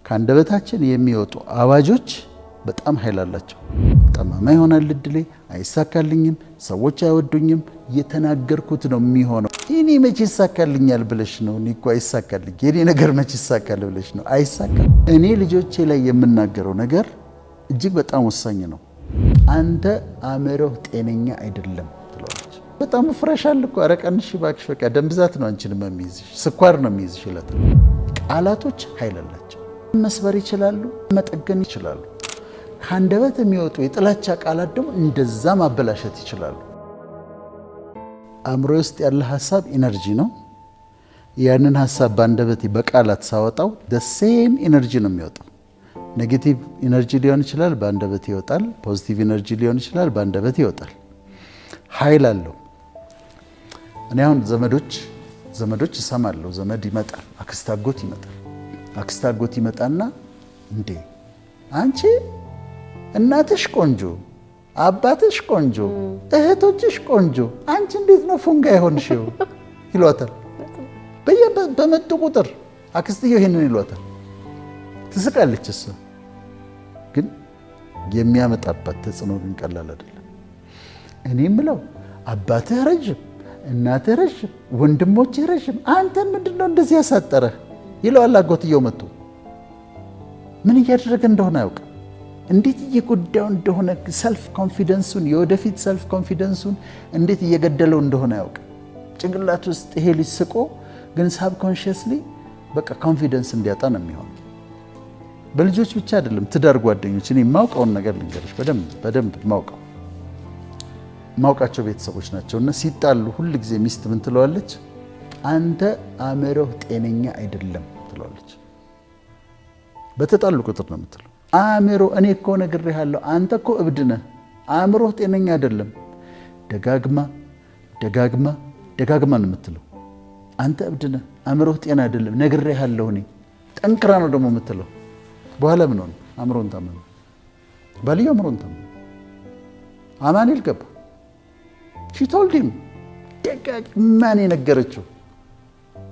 ከአንደበታችን የሚወጡ አዋጆች በጣም ኃይል አላቸው። ጠማማ ይሆናል እድሌ፣ አይሳካልኝም፣ ሰዎች አይወዱኝም፣ እየተናገርኩት ነው የሚሆነው። እኔ መቼ ይሳካልኛል ብለሽ ነው? እኔ እኮ አይሳካልኝ፣ የኔ ነገር መቼ ይሳካል ብለሽ ነው? አይሳካል። እኔ ልጆቼ ላይ የምናገረው ነገር እጅግ በጣም ወሳኝ ነው። አንተ አእምሮህ ጤነኛ አይደለም ትላለች። በጣም ፍረሻል እኮ ኧረ ቀንሽ እባክሽ፣ በቃ ደም ብዛት ነው አንቺንም የሚይዝሽ፣ ስኳር ነው የሚይዝሽ ይላታል። ቃላቶች ኃይል አላቸው። መስበር ይችላሉ፣ መጠገን ይችላሉ። ከአንደበት የሚወጡ የጥላቻ ቃላት ደግሞ እንደዛ ማበላሸት ይችላሉ። አእምሮ ውስጥ ያለ ሀሳብ ኢነርጂ ነው። ያንን ሀሳብ በአንደበቴ በቃላት ሳወጣው ሴም ኢነርጂ ነው የሚወጣው። ኔጌቲቭ ኢነርጂ ሊሆን ይችላል፣ በአንደበቴ ይወጣል። ፖዚቲቭ ኢነርጂ ሊሆን ይችላል፣ በአንደበቴ ይወጣል። ኃይል አለው። እኔ አሁን ዘመዶች እሰማለሁ። ዘመድ ይመጣል፣ አክስት አጎት ይመጣል። አክስት አጎት ይመጣና እንዴ አንቺ እናትሽ ቆንጆ፣ አባትሽ ቆንጆ፣ እህቶችሽ ቆንጆ፣ አንቺ እንዴት ነው ፉንጋ የሆንሽው ይሏታል። በመጡ ቁጥር አክስትየው ይሄንን ይሏታል። ትስቃለች። እሷ ግን የሚያመጣባት ተጽዕኖ ግን ቀላል አይደለም። እኔ የምለው አባትህ ረጅም፣ እናትህ ረጅም፣ ወንድሞችህ ረጅም፣ አንተን ምንድነው እንደዚህ ያሳጠረህ ይለዋል። አጎትየው መጥቶ ምን እያደረገ እንደሆነ አያውቅም። እንዴት እየጎዳው እንደሆነ ሰልፍ ኮንፊደንሱን፣ የወደፊት ሰልፍ ኮንፊደንሱን እንዴት እየገደለው እንደሆነ አያውቅም። ጭንቅላት ውስጥ ይሄ ልጅ ስቆ ግን ሳብኮንሽስሊ በቃ ኮንፊደንስ እንዲያጣ ነው የሚሆነው። በልጆች ብቻ አይደለም፣ ትዳር ጓደኞች። እኔ የማውቀውን ነገር ልንገርሽ፣ በደንብ ማውቃቸው ቤተሰቦች ናቸው። እና ሲጣሉ ሁል ጊዜ ሚስት ምን ትለዋለች? አንተ አእምሮህ ጤነኛ አይደለም ትለዋለች። በተጣሉ ቁጥር ነው የምትለው። አእምሮ እኔ እኮ ነግሬሃለሁ፣ አንተ እኮ እብድ ነህ፣ አእምሮህ ጤነኛ አይደለም። ደጋግማ ነው የምትለው። አንተ እብድ ነህ፣ አእምሮህ ጤና አይደለም፣ ነግሬሃለሁ እኔ። ጠንክራ ነው ደግሞ የምትለው። በኋላ ምን ሆነ? አእምሮን ታመመ። ባልየው አእምሮን ታመመ። አማኑኤል ገባ። ሺቶልዲም ደጋግማ ነው የነገረችው።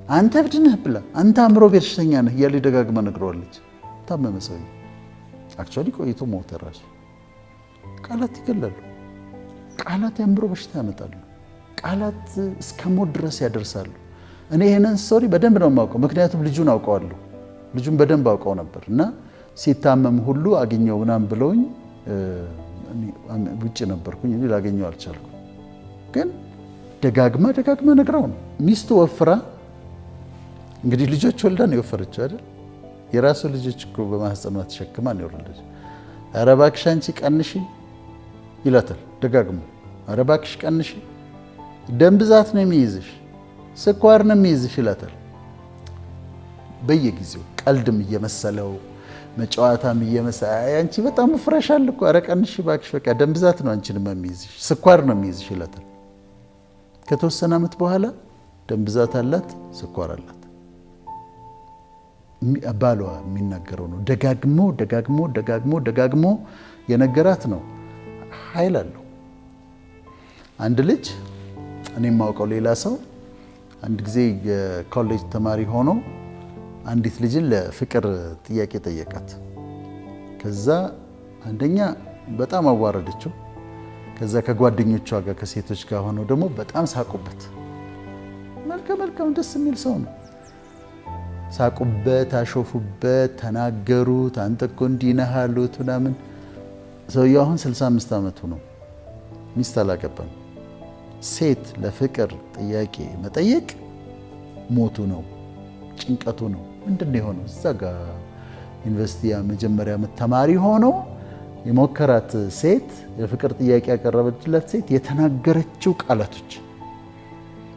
አንተ እብድ ነህ ብላ፣ አንተ አእምሮ በሽተኛ ነህ እያለ ደጋግማ ነግረዋለች። ታመመ ሰውዬው። አክቹዋሊ ቆይቶ ሞተ ራሱ። ቃላት ይገላሉ። ቃላት የአእምሮ በሽታ ያመጣሉ። ቃላት እስከ ሞት ድረስ ያደርሳሉ። እኔ ይሄንን ስቶሪ በደንብ ነው የማውቀው፣ ምክንያቱም ልጁን አውቀዋለሁ። ልጁን በደንብ አውቀው ነበር እና ሲታመም ሁሉ አገኘው ምናምን ብለውኝ ውጭ ነበርኩኝ፣ ላገኘው አልቻልኩም። ግን ደጋግማ ነግራው ነው። ሚስቱ ወፍራ እንግዲህ ልጆች ወልዳ ነው የወፈረችው አይደል? የራሱ ልጆች እኮ በማህፀኗ ተሸክማ ነው የወለደች። ኧረ እባክሽ አንቺ ቀንሺ ይላታል ደጋግሞ። ኧረ እባክሽ ቀንሺ፣ ደም ብዛት ነው የሚይዝሽ፣ ስኳር ነው የሚይዝሽ ይላታል። በየጊዜው ቀልድም እየመሰለው መጫወታም እየመሰለው አንቺ በጣም ፍረሻል እኮ፣ ኧረ ቀንሺ እባክሽ፣ በቃ ደም ብዛት ነው አንቺንም የሚይዝሽ፣ ስኳር ነው የሚይዝሽ ይላታል። ከተወሰነ ዓመት በኋላ ደም ብዛት አላት፣ ስኳር አላት። ባሏ የሚናገረው ነው። ደጋግሞ የነገራት ነው። ኃይል አለው። አንድ ልጅ እኔ የማውቀው ሌላ ሰው አንድ ጊዜ የኮሌጅ ተማሪ ሆኖ አንዲት ልጅን ለፍቅር ጥያቄ ጠየቃት። ከዛ አንደኛ በጣም አዋረደችው። ከዛ ከጓደኞቿ ጋር ከሴቶች ጋር ሆነው ደግሞ በጣም ሳቁበት። መልካም ደስ የሚል ሰው ነው። ሳቁበት፣ አሾፉበት፣ ተናገሩት። አንተ እኮ እንዲህ ነህ አሉት ምናምን። ሰውየው አሁን 65 ዓመቱ ነው። ሚስት አላገባም። ሴት ለፍቅር ጥያቄ መጠየቅ ሞቱ ነው፣ ጭንቀቱ ነው። ምንድን ነው የሆነው? እዛ ጋር ዩኒቨርሲቲ መጀመሪያ ዓመት ተማሪ ሆኖ የሞከራት ሴት፣ የፍቅር ጥያቄ ያቀረበችለት ሴት የተናገረችው ቃላቶች፣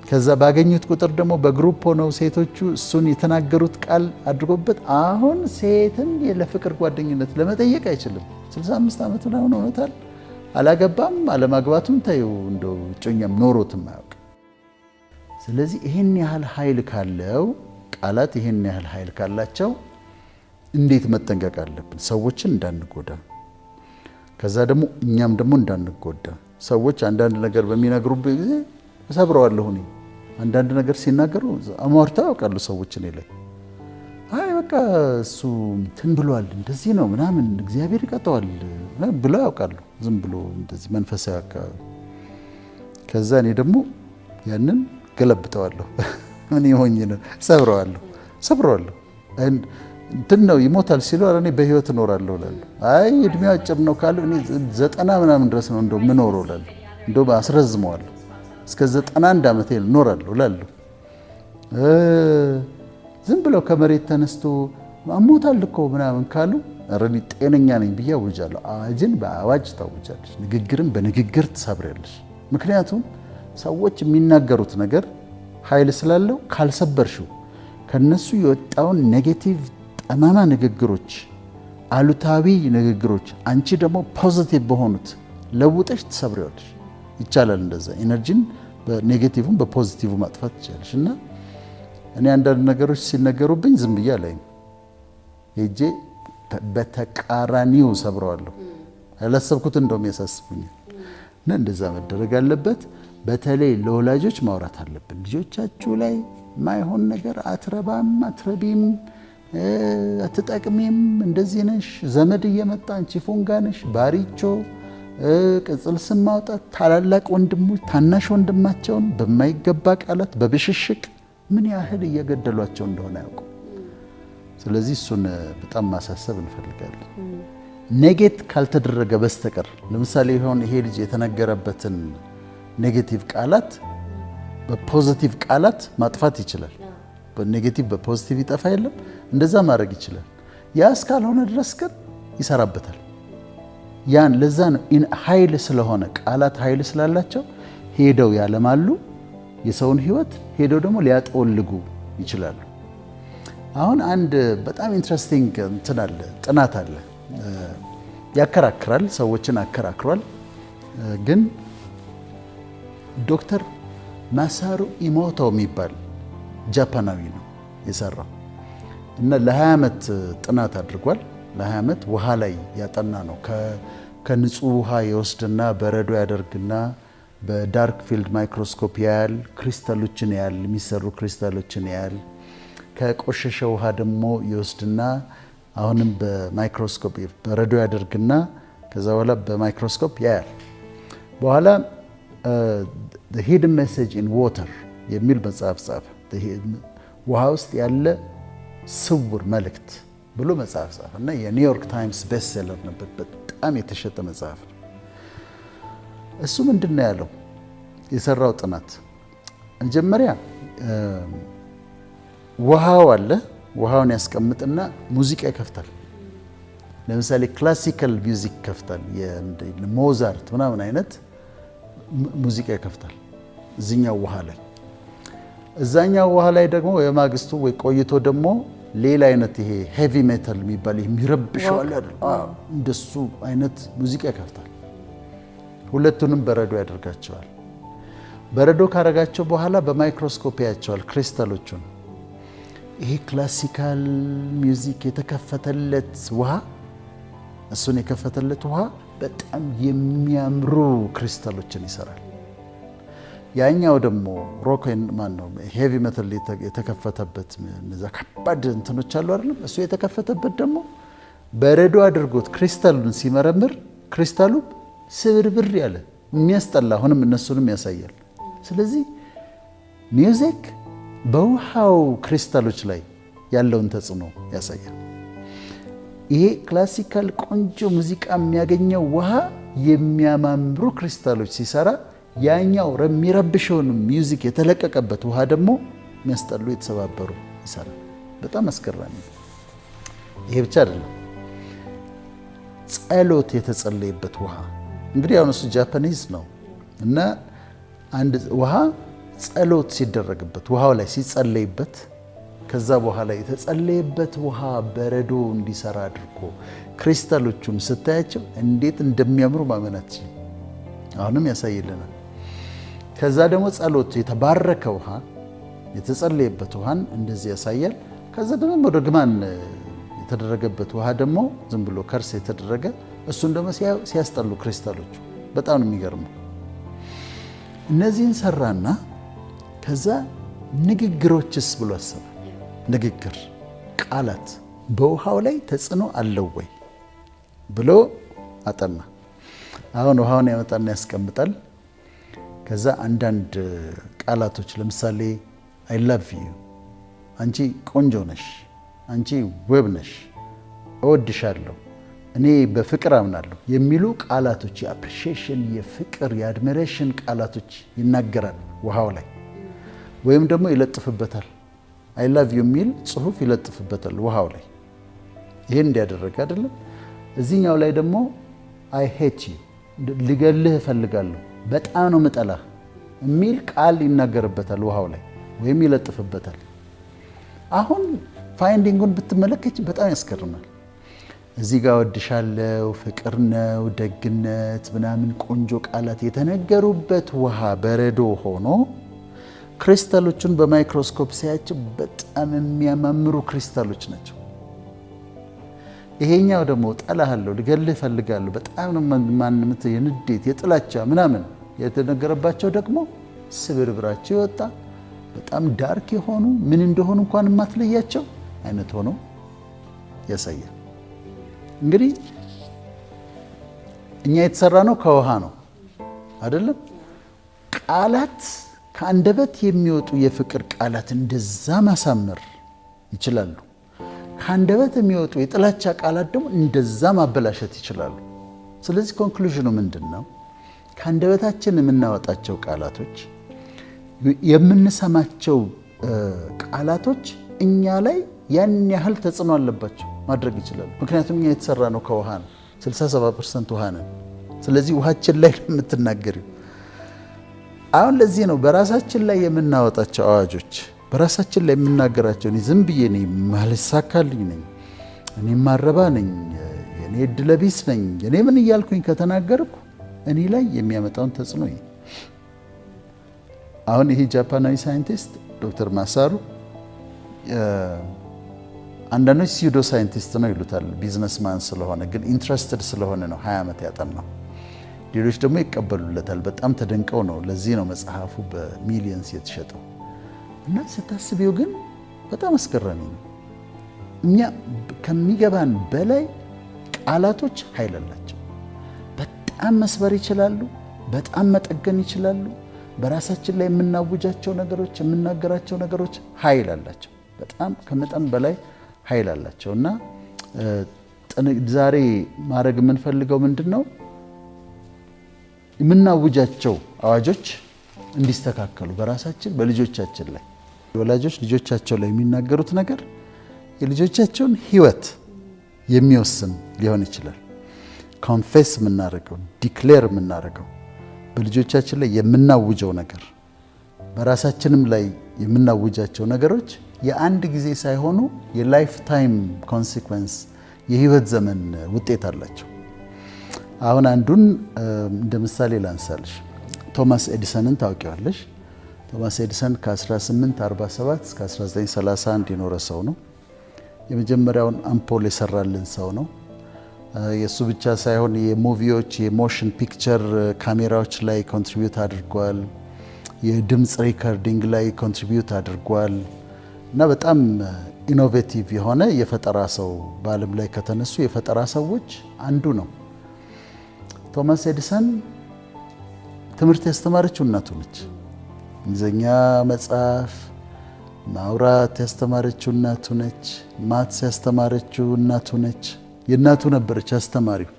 ከዛ ባገኙት ቁጥር ደግሞ በግሩፕ ሆነው ሴቶቹ እሱን የተናገሩት ቃል አድርጎበት አሁን ሴትን ለፍቅር ጓደኝነት ለመጠየቅ አይችልም። 65 ዓመቱ ላይ ሆኖታል። አላገባም። አለማግባቱም ታየው እንደው እጮኛም ኖሮትም አያውቅ። ስለዚህ ይሄን ያህል ኃይል ካለው ቃላት፣ ይሄን ያህል ኃይል ካላቸው እንዴት መጠንቀቅ አለብን? ሰዎችን እንዳንጎዳ፣ ከዛ ደግሞ እኛም ደግሞ እንዳንጎዳ። ሰዎች አንዳንድ ነገር በሚነግሩበት ጊዜ እሰብረዋለሁ እኔ። አንዳንድ ነገር ሲናገሩ አሟርታ ያውቃሉ ሰዎች እኔ ላይ። አይ በቃ በቃ እሱ እንትን ብሏል እንደዚህ ነው ምናምን እግዚአብሔር ይቀጣዋል ብለው ያውቃሉ። ዝም ብሎ እንደዚህ መንፈሳዊ አካባቢ። ከዛ እኔ ደግሞ ያንን ገለብጠዋለሁ። ምን ይሆኝ ነው ሰብረዋለሁ። እንትን ነው ይሞታል ሲሉ እኔ በህይወት እኖራለሁ እላለሁ። አይ እድሜው አጭር ነው ካሉ እኔ 90 ምናምን ድረስ ነው እንደው ምኖረው እላለሁ። እንደው አስረዝመዋለሁ እስከ 91 ዓመቴ እኖራለሁ እላለሁ። ዝም ብለው ከመሬት ተነስቶ አሞታል እኮ ምናምን ካሉ እኔ ጤነኛ ነኝ ብዬ አውጃለሁ። አዋጅን በአዋጅ ታውጃለሽ፣ ንግግርን በንግግር ትሰብሪያለሽ። ምክንያቱም ሰዎች የሚናገሩት ነገር ኃይል ስላለው ካልሰበርሽው ከነሱ የወጣውን ኔጌቲቭ ጠማማ ንግግሮች፣ አሉታዊ ንግግሮች አንቺ ደግሞ ፖዚቲቭ በሆኑት ለውጠሽ ትሰብሪያለሽ። ይቻላል እንደዛ ኢነርጂን በኔጌቲቭም በፖዚቲቭ ማጥፋት ይቻላልሽ። እና እኔ አንዳንድ ነገሮች ሲነገሩብኝ ዝም ብዬ አላይም፣ ሄጄ በተቃራኒው ሰብረዋለሁ። ያላሰብኩት እንደውም ያሳስቡኛል። እና እንደዛ መደረግ አለበት። በተለይ ለወላጆች ማውራት አለብን። ልጆቻችሁ ላይ ማይሆን ነገር አትረባም፣ አትረቢም፣ አትጠቅሚም፣ እንደዚህ ነሽ፣ ዘመድ እየመጣ አንቺ ፉንጋ ነሽ፣ ባሪቾ፣ ቅጽል ስም ማውጣት፣ ታላላቅ ወንድሞች ታናሽ ወንድማቸውን በማይገባ ቃላት በብሽሽቅ ምን ያህል እየገደሏቸው እንደሆነ ያውቁ። ስለዚህ እሱን በጣም ማሳሰብ እንፈልጋለን። ኔጌት ካልተደረገ በስተቀር ለምሳሌ ይሄ ልጅ የተነገረበትን ኔጌቲቭ ቃላት በፖዚቲቭ ቃላት ማጥፋት ይችላል። በኔጌቲቭ በፖዚቲቭ ይጠፋ የለም፣ እንደዛ ማድረግ ይችላል። ያ እስካልሆነ ድረስ ግን ይሰራበታል። ያን ለዛ ነው ኃይል ስለሆነ ቃላት ኃይል ስላላቸው ሄደው ያለማሉ የሰውን ሕይወት ሄደው ደግሞ ሊያጠወልጉ ይችላሉ። አሁን አንድ በጣም ኢንትረስቲንግ እንትን አለ፣ ጥናት አለ፣ ያከራክራል፣ ሰዎችን አከራክሯል። ግን ዶክተር ማሳሩ ኢሞቶ የሚባል ጃፓናዊ ነው የሰራው እና ለ20 ዓመት ጥናት አድርጓል። ለ20 ዓመት ውሃ ላይ ያጠና ነው። ከንጹህ ውሃ የወስድና በረዶ ያደርግና በዳርክ ፊልድ ማይክሮስኮፕ ያያል፣ ክሪስታሎችን ያያል፣ የሚሰሩ ክሪስታሎችን ያያል። ከቆሸሸ ውሃ ደግሞ ይወስድና አሁንም በማይክሮስኮፕ በረዶ ያደርግና ከዛ በኋላ በማይክሮስኮፕ ያያል። በኋላ the hidden message in water የሚል መጽሐፍ ጻፈ። ውሃ ውስጥ ያለ ስውር መልእክት ብሎ መጽሐፍ ጻፈ እና የኒውዮርክ ታይምስ ቤስት ሴለር ነበር። በጣም የተሸጠ መጽሐፍ ነው። እሱ ምንድን ነው ያለው? የሰራው ጥናት መጀመሪያ ውሃው አለ፣ ውሃውን ያስቀምጥና ሙዚቃ ይከፍታል። ለምሳሌ ክላሲካል ሚውዚክ ይከፍታል፣ የሞዛርት ምናምን አይነት ሙዚቃ ይከፍታል እዚኛው ውሃ ላይ። እዛኛው ውሃ ላይ ደግሞ የማግስቱ ወይ ቆይቶ ደግሞ ሌላ አይነት ይሄ ሄቪ ሜታል የሚባል የሚረብሸው አለ አይደል? እንደሱ አይነት ሙዚቃ ይከፍታል። ሁለቱንም በረዶ ያደርጋቸዋል። በረዶ ካረጋቸው በኋላ በማይክሮስኮፕ ያያቸዋል ክሪስታሎቹን። ይሄ ክላሲካል ሚውዚክ የተከፈተለት ውሃ፣ እሱን የከፈተለት ውሃ በጣም የሚያምሩ ክሪስታሎችን ይሰራል። ያኛው ደግሞ ሮክን ማነው ሄቪ ሜታል የተከፈተበት እነዛ ከባድ እንትኖች አሉ አይደለም? እሱ የተከፈተበት ደግሞ በረዶ አድርጎት ክሪስታሉን ሲመረምር ክሪስታሉ ስብርብር ያለ የሚያስጠላ አሁንም እነሱንም ያሳያል። ስለዚህ ሚውዚክ በውሃው ክሪስታሎች ላይ ያለውን ተጽዕኖ ያሳያል። ይሄ ክላሲካል ቆንጆ ሙዚቃ የሚያገኘው ውሃ የሚያማምሩ ክሪስታሎች ሲሰራ፣ ያኛው የሚረብሸውን ሚውዚክ የተለቀቀበት ውሃ ደግሞ የሚያስጠሉ የተሰባበሩ ይሰራል። በጣም አስገራሚ ነው። ይሄ ብቻ አይደለም፣ ጸሎት የተጸለየበት ውሃ እንግዲህ አሁን እሱ ጃፓኒዝ ነው እና አንድ ውሃ ጸሎት ሲደረግበት ውሃው ላይ ሲጸለይበት ከዛ በኋላ የተጸለየበት ውሃ በረዶ እንዲሰራ አድርጎ ክሪስታሎቹን ስታያቸው እንዴት እንደሚያምሩ ማመናት አሁንም ያሳይልናል። ከዛ ደግሞ ጸሎት የተባረከ ውሃ የተጸለየበት ውሃን እንደዚህ ያሳያል። ከዛ ደግሞ ወደ ግማን የተደረገበት ውሃ ደግሞ ዝም ብሎ ከርስ የተደረገ እሱን ደግሞ ሲያስጠሉ ክሪስታሎቹ በጣም ነው የሚገርመው። እነዚህን ሰራና ከዛ ንግግሮችስ ብሎ አሰበ። ንግግር ቃላት በውሃው ላይ ተጽዕኖ አለው ወይ ብሎ አጠና። አሁን ውሃውን ያመጣና ያስቀምጣል። ከዛ አንዳንድ ቃላቶች ለምሳሌ አይ ላቭ ዩ፣ አንቺ ቆንጆ ነሽ፣ አንቺ ውብ ነሽ፣ እወድሻለሁ፣ እኔ በፍቅር አምናለሁ የሚሉ ቃላቶች የአፕሪሺዬሽን፣ የፍቅር፣ የአድሚሬሽን ቃላቶች ይናገራል ውሃው ላይ። ወይም ደግሞ ይለጥፍበታል። አይ ላቭ ዩ የሚል ጽሁፍ ይለጥፍበታል ውሃው ላይ። ይሄን እንዲያደረገ አይደለም። እዚህኛው ላይ ደግሞ አይ ሄት ዩ፣ ልገልህ እፈልጋለሁ፣ በጣም ነው ምጠላህ የሚል ቃል ይናገርበታል ውሃው ላይ ወይም ይለጥፍበታል። አሁን ፋይንዲንጉን ብትመለከች በጣም ያስገርማል። እዚህ ጋር ወድሻለሁ፣ ፍቅር ነው፣ ደግነት ምናምን ቆንጆ ቃላት የተነገሩበት ውሃ በረዶ ሆኖ ክሪስታሎቹን በማይክሮስኮፕ ሲያቸው በጣም የሚያማምሩ ክሪስታሎች ናቸው። ይሄኛው ደግሞ ጠላሃለሁ፣ ልገልህ እፈልጋለሁ፣ በጣም ነው ማንምት የንዴት የጥላቻ ምናምን የተነገረባቸው ደግሞ ስብርብራቸው የወጣ በጣም ዳርክ የሆኑ ምን እንደሆኑ እንኳን የማትለያቸው አይነት ሆኖ ያሳያል። እንግዲህ እኛ የተሰራ ነው ከውሃ ነው አይደለም? ቃላት ከአንደበት የሚወጡ የፍቅር ቃላት እንደዛ ማሳመር ይችላሉ። ከአንደበት የሚወጡ የጥላቻ ቃላት ደግሞ እንደዛ ማበላሸት ይችላሉ። ስለዚህ ኮንክሉዥኑ ምንድን ነው? ከአንደበታችን የምናወጣቸው ቃላቶች፣ የምንሰማቸው ቃላቶች እኛ ላይ ያን ያህል ተጽዕኖ አለባቸው ማድረግ ይችላሉ። ምክንያቱም እኛ የተሰራ ነው ከውሃ ነው። 67% ውሃ ነን። ስለዚህ ውሃችን ላይ የምትናገሪው አሁን ለዚህ ነው በራሳችን ላይ የምናወጣቸው አዋጆች፣ በራሳችን ላይ የምናገራቸው ዝም ብዬ ነኝ፣ ማልሳካልኝ ነኝ፣ እኔ ማረባ ነኝ፣ እኔ እድለቢስ ነኝ፣ እኔ ምን እያልኩኝ ከተናገርኩ እኔ ላይ የሚያመጣውን ተጽዕኖ ይሄ። አሁን ይሄ ጃፓናዊ ሳይንቲስት ዶክተር ማሳሩ አንዳንዶች ሲዩዶ ሳይንቲስት ነው ይሉታል፣ ቢዝነስማን ስለሆነ ግን ኢንትረስትድ ስለሆነ ነው 20 ዓመት ያጠናው። ሌሎች ደግሞ ይቀበሉለታል፣ በጣም ተደንቀው ነው። ለዚህ ነው መጽሐፉ በሚሊየንስ የተሸጠው። እና ስታስቢው ግን በጣም አስገራሚ ነው። እኛ ከሚገባን በላይ ቃላቶች ኃይል አላቸው። በጣም መስበር ይችላሉ፣ በጣም መጠገን ይችላሉ። በራሳችን ላይ የምናውጃቸው ነገሮች፣ የምናገራቸው ነገሮች ኃይል አላቸው። በጣም ከመጠን በላይ ኃይል አላቸው። እና ዛሬ ማድረግ የምንፈልገው ምንድን ነው? የምናውጃቸው አዋጆች እንዲስተካከሉ በራሳችን በልጆቻችን ላይ። ወላጆች ልጆቻቸው ላይ የሚናገሩት ነገር የልጆቻቸውን ሕይወት የሚወስን ሊሆን ይችላል። ኮንፌስ የምናደርገው ዲክሌር የምናደርገው በልጆቻችን ላይ የምናውጀው ነገር፣ በራሳችንም ላይ የምናውጃቸው ነገሮች የአንድ ጊዜ ሳይሆኑ የላይፍ ታይም ኮንሲኩዌንስ የህይወት ዘመን ውጤት አላቸው። አሁን አንዱን እንደ ምሳሌ ላንሳልሽ። ቶማስ ኤዲሰንን ታውቂዋለሽ? ቶማስ ኤዲሰን ከ1847 እስከ 1931 የኖረ ሰው ነው። የመጀመሪያውን አምፖል የሰራልን ሰው ነው። የእሱ ብቻ ሳይሆን የሙቪዎች የሞሽን ፒክቸር ካሜራዎች ላይ ኮንትሪቢዩት አድርጓል። የድምፅ ሪከርዲንግ ላይ ኮንትሪቢዩት አድርጓል እና በጣም ኢኖቬቲቭ የሆነ የፈጠራ ሰው በዓለም ላይ ከተነሱ የፈጠራ ሰዎች አንዱ ነው። ቶማስ ኤዲሰን ትምህርት ያስተማረችው እናቱ ነች። እንግሊዝኛ መጽሐፍ ማውራት ያስተማረችው እናቱ ነች። ማትስ ያስተማረችው እናቱ ነች። የእናቱ ነበረች አስተማሪው።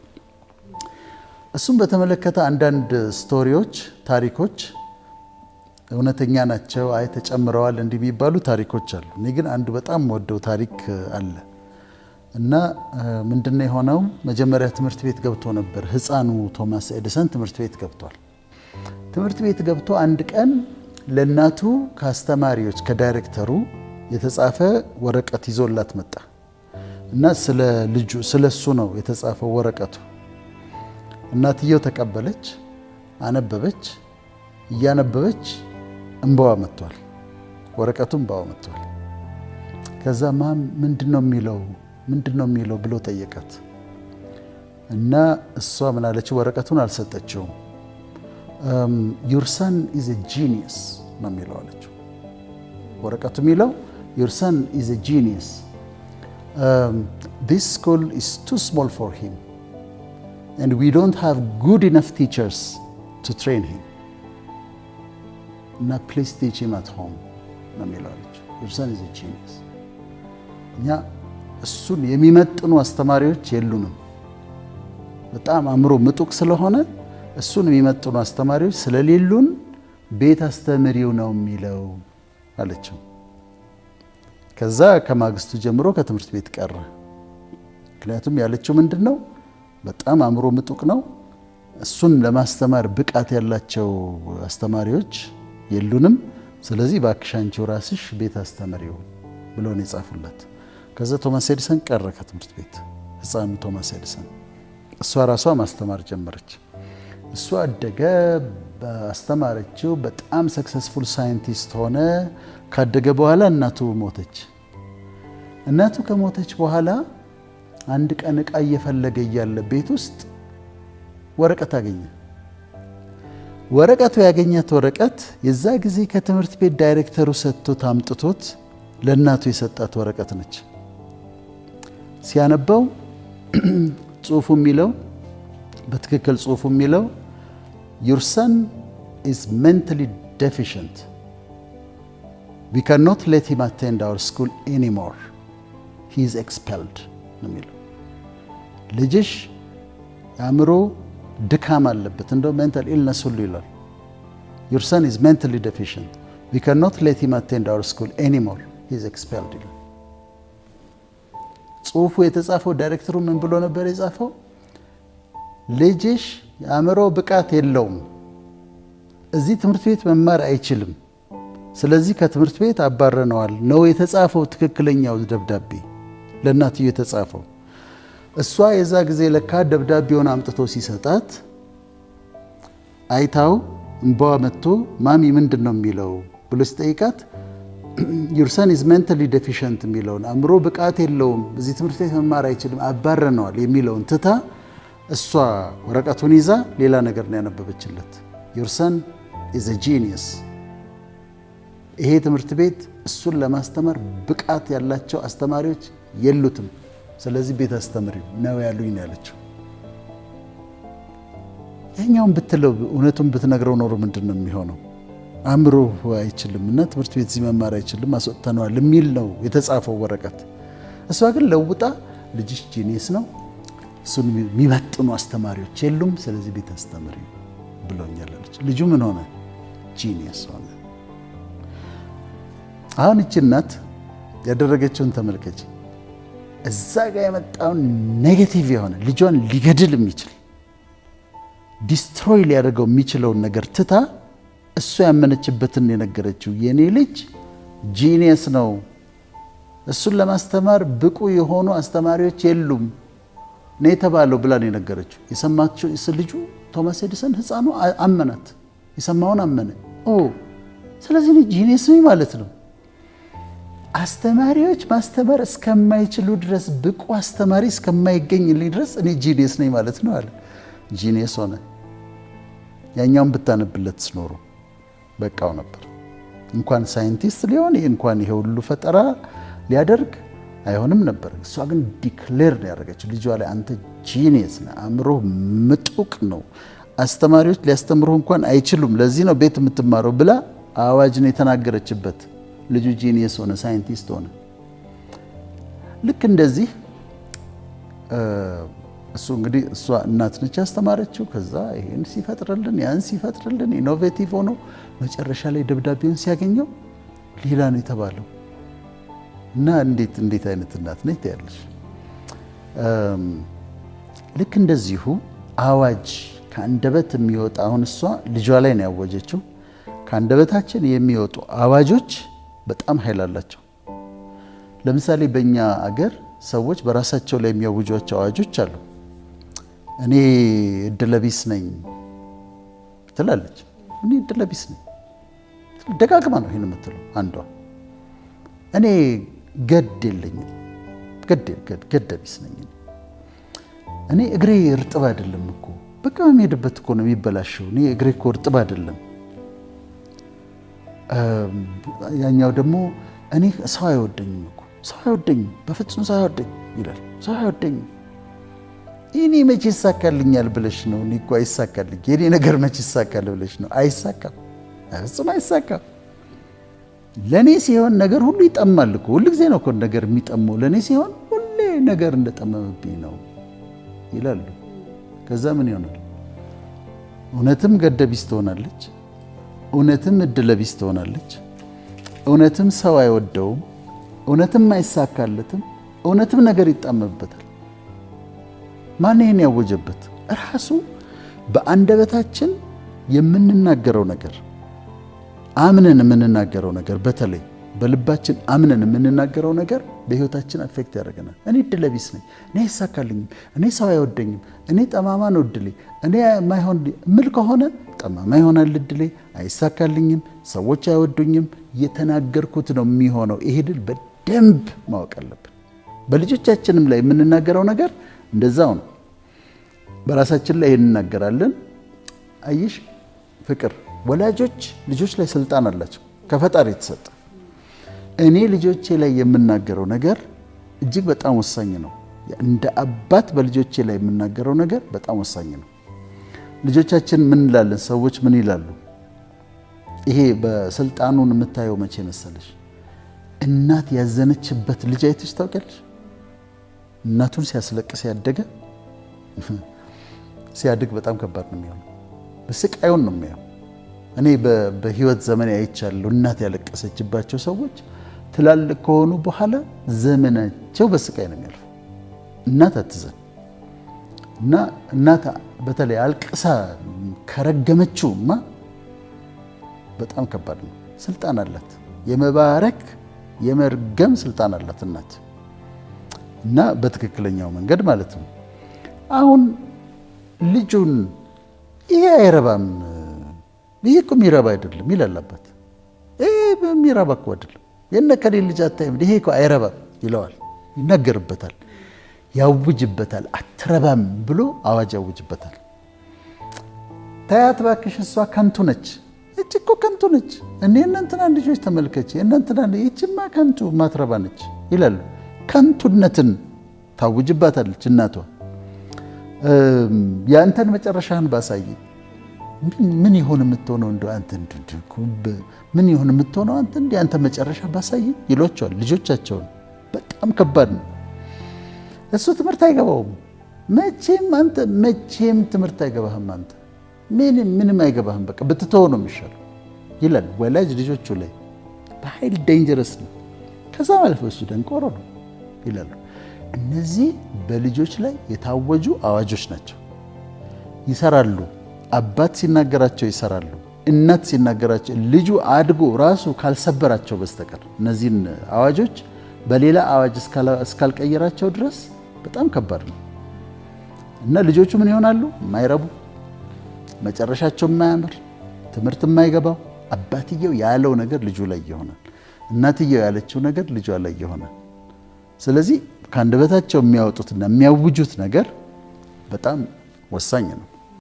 እሱም በተመለከተ አንዳንድ ስቶሪዎች፣ ታሪኮች እውነተኛ ናቸው፣ አይ ተጨምረዋል እንዲህ የሚባሉ ታሪኮች አሉ። እኔ ግን አንዱ በጣም ወደው ታሪክ አለ እና ምንድነው የሆነው? መጀመሪያ ትምህርት ቤት ገብቶ ነበር። ሕፃኑ ቶማስ ኤዲሰን ትምህርት ቤት ገብቷል። ትምህርት ቤት ገብቶ አንድ ቀን ለእናቱ ከአስተማሪዎች ከዳይሬክተሩ የተጻፈ ወረቀት ይዞላት መጣ እና ስለ ልጁ ስለሱ ነው የተጻፈው ወረቀቱ። እናትየው ተቀበለች፣ አነበበች። እያነበበች እንባዋ መጥቷል፣ ወረቀቱ እንባዋ መጥቷል። ከዛ ማም ምንድነው የሚለው ብሎ ጠየቃት እና እሷ ምን አለች? ወረቀቱን አልሰጠችውም። ዩር ሰን ኢዝ ኤ ጂኒየስ ነው የሚለው አለችው። ወረቀቱ የሚለው ዩር ሰን ኢዝ ኤ ጂኒየስ፣ this school is too small for him and we don't have good enough teachers to train him. እና please teach him at home ነው የሚለው አለች። your son is a genius። እኛ እሱን የሚመጥኑ አስተማሪዎች የሉንም። በጣም አእምሮ ምጡቅ ስለሆነ እሱን የሚመጥኑ አስተማሪዎች ስለሌሉን ቤት አስተምሪው ነው የሚለው አለችው። ከዛ ከማግስቱ ጀምሮ ከትምህርት ቤት ቀረ። ምክንያቱም ያለችው ምንድነው በጣም አእምሮ ምጡቅ ነው፣ እሱን ለማስተማር ብቃት ያላቸው አስተማሪዎች የሉንም፣ ስለዚህ እባክሽ አንቺው ራስሽ ቤት አስተምሪው ብለው ነው የጻፉለት። ከዛ ቶማስ ኤዲሰን ቀረ ከትምህርት ቤት፣ ህፃኑ ቶማስ ኤዲሰን። እሷ ራሷ ማስተማር ጀመረች። እሷ አደገ፣ አስተማረችው፣ በጣም ሰክሰስፉል ሳይንቲስት ሆነ። ካደገ በኋላ እናቱ ሞተች። እናቱ ከሞተች በኋላ አንድ ቀን ዕቃ እየፈለገ እያለ ቤት ውስጥ ወረቀት አገኘ። ወረቀቱ ያገኛት ወረቀት የዛ ጊዜ ከትምህርት ቤት ዳይሬክተሩ ሰጥቶት አምጥቶት ለእናቱ የሰጣት ወረቀት ነች። ሲያነበው ጽሑፉ የሚለው በትክክል ጽሑፉ የሚለው your son is mentally deficient. We cannot let him attend our school anymore. He is expelled ነው የሚለው። ልጅሽ አእምሮ ድካም አለበት፣ እንደው ሜንታል ኢልነስ ሁሉ ይላል። your son is mentally deficient. We cannot let him attend our school anymore. He is expelled ይላል። ጽሑፉ የተጻፈው ዳይሬክተሩ ምን ብሎ ነበር የጻፈው? ልጅሽ የአእምሮ ብቃት የለውም፣ እዚህ ትምህርት ቤት መማር አይችልም፣ ስለዚህ ከትምህርት ቤት አባረነዋል ነው የተጻፈው። ትክክለኛው ደብዳቤ ለእናትዮ የተጻፈው። እሷ የዛ ጊዜ ለካ ደብዳቤውን አምጥቶ ሲሰጣት አይታው እንባዋ መጥቶ ማሚ ምንድን ነው የሚለው ብሎ ሲጠይቃት your son is mentally deficient የሚለውን አእምሮ ብቃት የለውም፣ እዚህ ትምህርት ቤት መማር አይችልም፣ አባረነዋል የሚለውን ትታ እሷ ወረቀቱን ይዛ ሌላ ነገር ነው ያነበበችለት። your son is a genius። ይሄ ትምህርት ቤት እሱን ለማስተማር ብቃት ያላቸው አስተማሪዎች የሉትም፣ ስለዚህ ቤት አስተምሪው ነው ያሉኝ ነው ያለችው። ያኛውን ብትለው እውነቱን ብትነግረው ኖሮ ምንድን ነው የሚሆነው? አእምሮ አይችልም እና ትምህርት ቤት እዚህ መማር አይችልም አስወጥተነዋል የሚል ነው የተጻፈው ወረቀት። እሷ ግን ለውጣ ልጅሽ ጂኒየስ ነው፣ እሱን የሚመጥኑ አስተማሪዎች የሉም፣ ስለዚህ ቤት አስተምሪው ብሎኛል አለች። ልጁ ምን ሆነ? ጂኒየስ ሆነ። አሁን እቺ እናት ያደረገችውን ተመልከች። እዛ ጋር የመጣውን ኔጌቲቭ የሆነ ልጇን ሊገድል የሚችል ዲስትሮይ ሊያደርገው የሚችለውን ነገር ትታ እሱ ያመነችበትን የነገረችው የኔ ልጅ ጂኒየስ ነው፣ እሱን ለማስተማር ብቁ የሆኑ አስተማሪዎች የሉም ነው የተባለው ብላ ነው የነገረችው። የሰማችው ልጁ ቶማስ ኤዲሰን ህፃኑ አመናት፣ የሰማውን አመነ። ስለዚህ እኔ ጂኒየስ ነኝ ማለት ነው። አስተማሪዎች ማስተማር እስከማይችሉ ድረስ ብቁ አስተማሪ እስከማይገኝልኝ ድረስ እኔ ጂኒየስ ነኝ ማለት ነው አለ። ጂኒየስ ሆነ። ያኛውን ብታነብለት ስኖሩ በቃው ነበር። እንኳን ሳይንቲስት ሊሆን እንኳን ይሄ ሁሉ ፈጠራ ሊያደርግ አይሆንም ነበር። እሷ ግን ዲክሌር ነው ያደረገችው ልጇ ላይ አንተ ጂኒየስ ነህ፣ አእምሮ ምጡቅ ነው፣ አስተማሪዎች ሊያስተምሩ እንኳን አይችሉም፣ ለዚህ ነው ቤት የምትማረው ብላ አዋጅ ነው የተናገረችበት። ልጁ ጂኒየስ ሆነ፣ ሳይንቲስት ሆነ። ልክ እንደዚህ እሱ እንግዲህ እሷ እናት ነች ያስተማረችው። ከዛ ይሄን ሲፈጥርልን ያን ሲፈጥርልን ኢኖቬቲቭ ሆኖ መጨረሻ ላይ ደብዳቤውን ሲያገኘው ሌላ ነው የተባለው። እና እንዴት አይነት እናት ነች ታያለሽ። ልክ እንደዚሁ አዋጅ ከአንደበት የሚወጣ አሁን እሷ ልጇ ላይ ነው ያወጀችው። ከአንደበታችን የሚወጡ አዋጆች በጣም ኃይል አላቸው። ለምሳሌ በእኛ አገር ሰዎች በራሳቸው ላይ የሚያውጇቸው አዋጆች አሉ። እኔ እድለቢስ ነኝ ትላለች። እኔ እድለቢስ ነኝ ደጋግማ ነው ይሄን የምትለው አንዷ። እኔ ገድ የለኝም ገደቢስ ነኝ። እኔ እግሬ እርጥብ አይደለም እኮ በቃ የሚሄድበት እኮ ነው የሚበላሸው። እኔ እግሬ እኮ እርጥብ አይደለም። ያኛው ደግሞ እኔ ሰው አይወደኝም እኮ ሰው አይወደኝም፣ በፍጹም ሰው አይወደኝም ይላል። ሰው አይወደኝም። እኔ መቼ ይሳካልኛል ብለሽ ነው? እኔ እኮ አይሳካልኝ፣ የኔ ነገር መቼ ይሳካል ብለሽ ነው? አይሳካም፣ በፍጹም አይሳካም። ለኔ ሲሆን ነገር ሁሉ ይጠማል እኮ። ሁሉ ጊዜ ነው እኮ ነገር የሚጠመው። ለኔ ሲሆን ሁሌ ነገር እንደጠመመብኝ ነው ይላሉ። ከዛ ምን ይሆናል? እውነትም ገደቢስ ትሆናለች፣ እውነትም እድለቢስ ትሆናለች፣ እውነትም ሰው አይወደውም፣ እውነትም አይሳካለትም፣ እውነትም ነገር ይጣመብበታል። ማን ይሄን ያወጀበት? ራሱ በአንደበታችን የምንናገረው ነገር፣ አምነን የምንናገረው ነገር፣ በተለይ በልባችን አምነን የምንናገረው ነገር በህይወታችን አፌክት ያደርገናል። እኔ እድለቢስ ነኝ፣ እኔ አይሳካልኝም፣ እኔ ሰው አይወደኝም፣ እኔ ጠማማ ነው እድሌ፣ እኔ ማይሆን ምል ከሆነ ጠማማ ይሆናል እድሌ፣ አይሳካልኝም፣ ሰዎች አይወዱኝም፣ የተናገርኩት ነው የሚሆነው። ይሄ ድል በደንብ ማወቅ አለብን። በልጆቻችንም ላይ የምንናገረው ነገር እንደዛው ነው። በራሳችን ላይ እንናገራለን። አይሽ ፍቅር፣ ወላጆች ልጆች ላይ ስልጣን አላቸው ከፈጣሪ የተሰጠ። እኔ ልጆቼ ላይ የምናገረው ነገር እጅግ በጣም ወሳኝ ነው። እንደ አባት በልጆቼ ላይ የምናገረው ነገር በጣም ወሳኝ ነው። ልጆቻችን ምን እንላለን? ሰዎች ምን ይላሉ? ይሄ በስልጣኑን የምታየው መቼ መሰለሽ? እናት ያዘነችበት ልጅ አይተሽ ታውቂያለሽ? እናቱን ሲያስለቅስ ያደገ ሲያድግ በጣም ከባድ ነው የሚሆነው። በስቃዩን ነው የሚያየው። እኔ በህይወት ዘመን አይቻለሁ። እናት ያለቀሰችባቸው ሰዎች ትላልቅ ከሆኑ በኋላ ዘመናቸው በስቃይ ነው የሚያልፈው። እናት አትዘን እና እናት በተለይ አልቅሳ ከረገመችውማ በጣም ከባድ ነው። ስልጣን አላት፣ የመባረክ የመርገም ስልጣን አላት እናት። እና በትክክለኛው መንገድ ማለት ነው። አሁን ልጁን ይሄ አይረባም፣ ይሄ እኮ የሚረባ አይደለም ይላል አባት። ይሄ የሚረባ እኮ አይደለም፣ የነ ከሌ ልጅ አታይም፣ ይሄ እኮ አይረባም ይለዋል፣ ይናገርበታል፣ ያውጅበታል። አትረባም ብሎ አዋጅ ያውጅበታል። ታያት እባክሽ፣ እሷ ከንቱ ነች፣ እቺ እኮ ከንቱ ነች፣ እኔ እናንተና ልጆች ተመልከች፣ እናንተና ይቺማ ከንቱ ማትረባ ነች ይላሉ። ከንቱነትን ታውጅባታለች እናቷ። ያንተን መጨረሻህን ባሳይ ምን ይሆን የምትሆነው? እንደው አንተ ምን ይሆን የምትሆነው አንተ እንደ አንተ መጨረሻ ባሳይ ይሏቸዋል ልጆቻቸውን። በጣም ከባድ ነው። እሱ ትምህርት አይገባውም መቼም ትምህርት አይገባህም አንተ ምንም አይገባህም፣ በቃ ብትተው ነው የሚሻለው ይላል ወላጅ ልጆቹ ላይ። በኃይል ዴንጀረስ ነው። ከዛ ማለት እሱ ደንቆሮ ነው ይላሉ። እነዚህ በልጆች ላይ የታወጁ አዋጆች ናቸው። ይሰራሉ። አባት ሲናገራቸው ይሰራሉ። እናት ሲናገራቸው፣ ልጁ አድጎ ራሱ ካልሰበራቸው በስተቀር እነዚህን አዋጆች በሌላ አዋጅ እስካልቀየራቸው ድረስ በጣም ከባድ ነው እና ልጆቹ ምን ይሆናሉ? የማይረቡ፣ መጨረሻቸው የማያምር፣ ትምህርት የማይገባው። አባትየው ያለው ነገር ልጁ ላይ ይሆናል። እናትየው ያለችው ነገር ልጇ ላይ ይሆናል። ስለዚህ ከአንደበታቸው የሚያወጡትና የሚያውጁት ነገር በጣም ወሳኝ ነው።